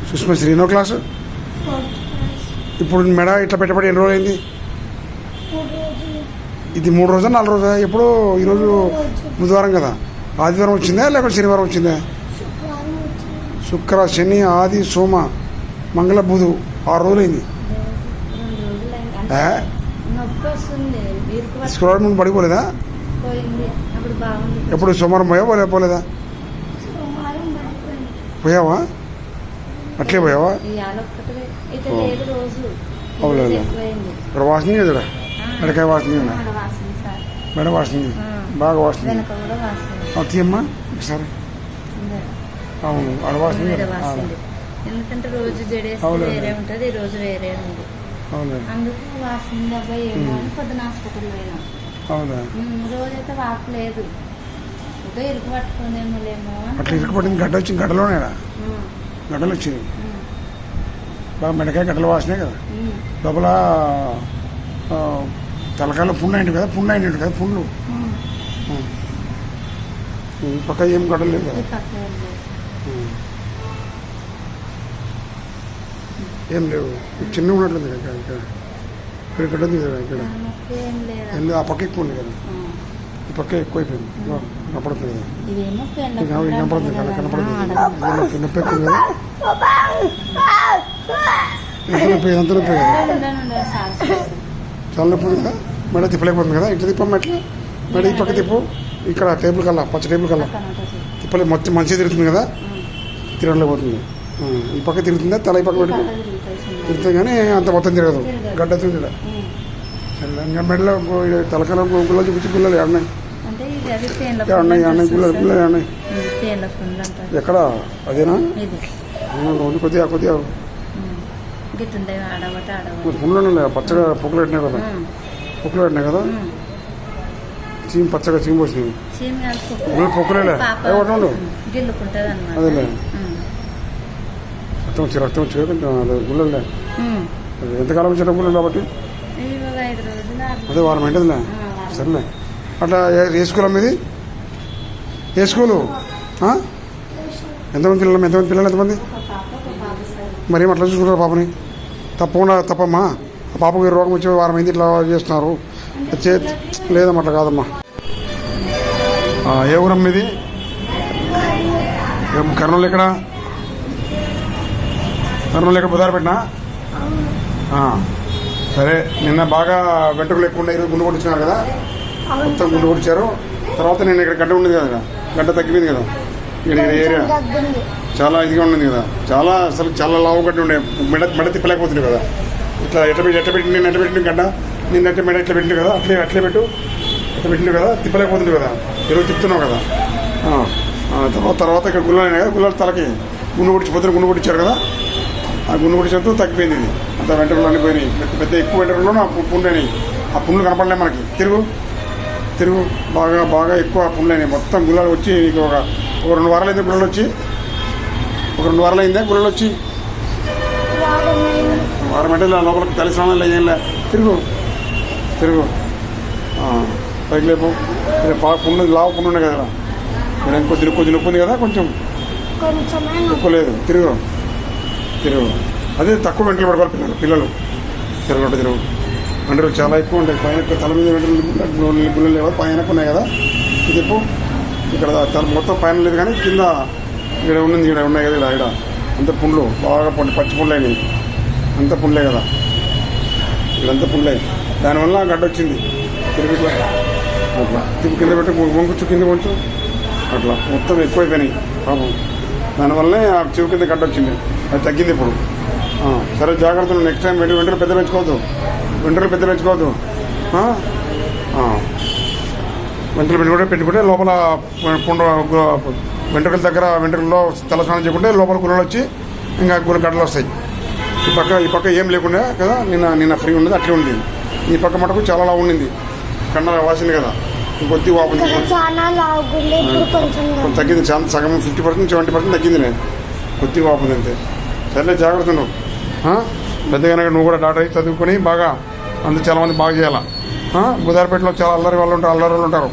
సుష్మశ్రీ ఎన్నో క్లాసు? ఇప్పుడు మెడ ఇట్లా పెట్టబడి ఎన్ని రోజులు అయింది? ఇది 3 రోజా 4 రోజా? ఎప్పుడు ఈరోజు బుధవారం కదా, ఆదివారం వచ్చిందా లేకపోతే శనివారం వచ్చిందా? శుక్ర శని ఆది సోమ మంగళ బుధు 6 రోజులు అయింది. శుక్రవారం ముందు పడిపోలేదా? ఎప్పుడు సోమవారం పోలేదా? పోయావా? అట్లే పోయావా? అవులేదు. ఇక్కడ వాసన కదా, మెడకాయ వాసన, మెడ వాసన బాగా వాసన. తీయమ్మా ఒకసారి. అవును, ఆడ వాసన. ఎందుకంటే రోజు జడేస్తే వేరే ఉంటుంది, ఈ రోజు వేరే ఉంది. అందుకు వాసన అబ్బాయి ఏమో అని పొద్దున హాస్పిటల్ పోయినాం. అవునా? రోజైతే వాపలేదు, ఏదో ఇరుకు పట్టుకుందేమో లేమో. అట్లా ఇరుకు పట్టింది. గడ్డ వచ్చింది, గడ్డలోనే గడ్డలు వచ్చింది. బాగా మెడకాయ గడ్డల వాసనే కదా. లోపల తలకాయలో పుండు అయింది కదా, పుండ్లు. పక్క ఏం గడ్డలు లేదు కదా, ఏం లేవు. చిన్న ఉన్నట్లుంది కదా, ఇక్కడ గడ్డ ఉంది కదా, ఇక్కడ ఆ పక్క ఎక్కువ ఉంది కదా, ఈ పక్క ఎక్కువ అయిపోయింది. కనపడుతుంది కదా, కనపడుతుంది కదా, కనపడుతుంది. నొప్పి ఎక్కువ కదా, ఎంత నొప్పి కదా, చాలా నొప్పి ఉంది కదా. మెడ తిప్పలేకపోతుంది కదా, ఇట్లా తిప్పమ్మ, ఎట్లా మెడ ఈ పక్క తిప్పు. ఇక్కడ టేబుల్ కల్లా, పచ్చ టేబుల్ కల్లా తిప్పలే, మొత్తం మంచిగా తిరుగుతుంది కదా, తిరగలేకపోతుంది. ఈ పక్క తిరుగుతుందా, తల ఈ పక్క పెట్టుకో తిరుగుతుంది కానీ అంత మొత్తం తిరగదు, గడ్డ తిరుగుతుంది. ఇంకా మెడలో తలకాల గుళ్ళ చూపించి గుళ్ళలు ఏడున్నాయి, గుళ్ళలు ఏడున్నాయి. ఎక్కడ? అదేనా? కొద్దిగా ఫున్లో పచ్చగా పొక్కులు పెట్టినాయి కదా, పొక్కులు పెట్టినాయి కదా, చీమ్ పచ్చగా చీమ్ పోసినాయి. పొక్కులేలే అదేలే, రక్తం వచ్చి కొంచెం అదే గుళ్ళలే. ఎంతకాలం వచ్చేట గుళ్ళు కాబట్టి అదే వారం ఏంటదిలే. సరేలే. అట్లా ఏ స్కూల్ అమ్మది? ఏ స్కూలు? ఎంతమంది పిల్లలు ఎంతమంది? మరేం అట్లా చూసుకుంటారు పాపని? తప్పమ్మా. ఆ పాపకి రోగం వచ్చే వారం అయింది, ఇట్లా చేస్తున్నారు. లేదమ్మా, అట్లా కాదమ్మా. ఏ ఊరమ్మ ఇది? కర్నూలు ఎక్కడ? కర్నూలు ఎక్కడ? బుధారు పెట్టినా? సరే. నిన్న బాగా వెంట్రుకలు ఎక్కువ ఉన్నాయి, ఈరోజు గుండు కొట్టించినారు కదా, మొత్తం గుండు కొట్టించారు. తర్వాత నేను ఇక్కడ గడ్డ ఉండేది కదా, గడ్డ తగ్గిపోయింది కదా, ఇక్కడ ఏరియా చాలా ఇదిగా ఉండేది కదా, చాలా లావు గడ్డ ఉండే, మెడ తిప్పలేకపోతుంది కదా. ఇట్లా ఎట్లా పెట్టి నేను పెట్టిన గడ్డ, నిన్న మెడ ఇట్లా పెట్టిండు కదా, అట్లే పెట్టిండు కదా, తిప్పలేకపోతుంది కదా, ఈరోజు తిప్పుతున్నావు కదా. తర్వాత ఇక్కడ గుళ్ళనే కదా, గుళ్ళ తలకి గుండు కొట్టించి పొద్దున గుండు కొట్టించారు కదా, ఆ గుండు కొట్టించడంతో తగ్గిపోయింది. ఇది అంత వెంట్రుకలు అన్నీ పోయినాయి, పెద్ద ఎక్కువ వెంట్రుకలోనూ ఆ పుండ్లు అయినాయి. ఆ పుండ్లు కనపడలే మనకి. తిరుగు బాగా ఎక్కువ పుండ్లు అయినాయి. మొత్తం గుళ్ళలు వచ్చి ఒక 2 వారాలు అయింది గుళ్ళలు వచ్చి, వారం అంటే లోపలికి తల్లి స్నానాలు అయ్యేలా. తిరుగు పైకి లేపు. బాగా పుండు, లావు పుండు ఉన్నాయి కదా, మీరు కొద్ది నొప్పి ఉంది కదా, కొంచెం ఎక్కువ లేదు. తిరుగు. అదే తక్కువ వెంటలు పడుకోవాలి పిల్లలు. తిరుగు. వెంటలు చాలా ఎక్కువ ఉంటాయి. పైన తల మీద వెంటలు గుళ్ళు లేవు, పైన ఉన్నాయి కదా. ఇది ఇక్కడ తల మొత్తం పైన లేదు కానీ కింద ఇక్కడ ఉన్నది, ఇక్కడ ఉన్నాయి కదా, ఇక్కడ అంత పుండ్లు బాగా పచ్చి పుండ్లు అయినాయి. అంత పుండ్లే కదా, ఇక్కడంతా పుండ్లే. దానివల్ల గడ్డ వచ్చింది. తిరిగి అట్లా కింద పెట్టి కింద కొంచెం అట్లా మొత్తం ఎక్కువైపోయినాయి పాపం. దానివల్లనే ఆ చెవి కింద గడ్డ వచ్చింది, అది తగ్గింది ఇప్పుడు. సరే, జాగ్రత్తలు. నెక్స్ట్ టైం వెంట్రుకలు పెద్ద పెంచుకోవద్దు. వెంట్రుకలు పెట్టుకుంటే లోపల వెంట్రుకల దగ్గర వెంట్రుకల్లో తల స్నానం చేయకుంటే లోపల గుళ్ళలు వచ్చి ఇంకా గడ్డలు వస్తాయి. ఈ పక్క ఏం లేకుండా కదా, నిన్న ఫ్రీ ఉండేది, అట్లే ఉంది. ఈ పక్క మటుకు చాలా లావు ఉండింది, కన్నా వాసింది కదా, కొద్ది వాపు తగ్గింది. సగం 50% 70% తగ్గింది. నేను కొద్ది వాపుంది అంతే. సరేలే, జాగ్రత్త నువ్వు. పెద్దగా నువ్వు కూడా డాక్టర్ అయి చదువుకొని బాగా చాలామంది బాగా చేయాలా. బుధారపేటలో చాలా అల్లరి వాళ్ళు ఉంటారు,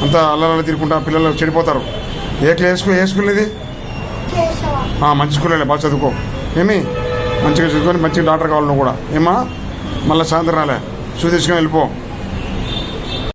అంతా అల్లరి తిరుగుకుంటా పిల్లలు చెడిపోతారు. ఏ స్కూల్ ఇది? మంచి స్కూల్లో బాగా చదువుకో ఏమి మంచిగా చదువుకొని మంచిగా డాక్టర్ కావాలి నువ్వు కూడా ఏమా మళ్ళీ సాయంత్రం రాలే తీసుకొని వెళ్ళిపో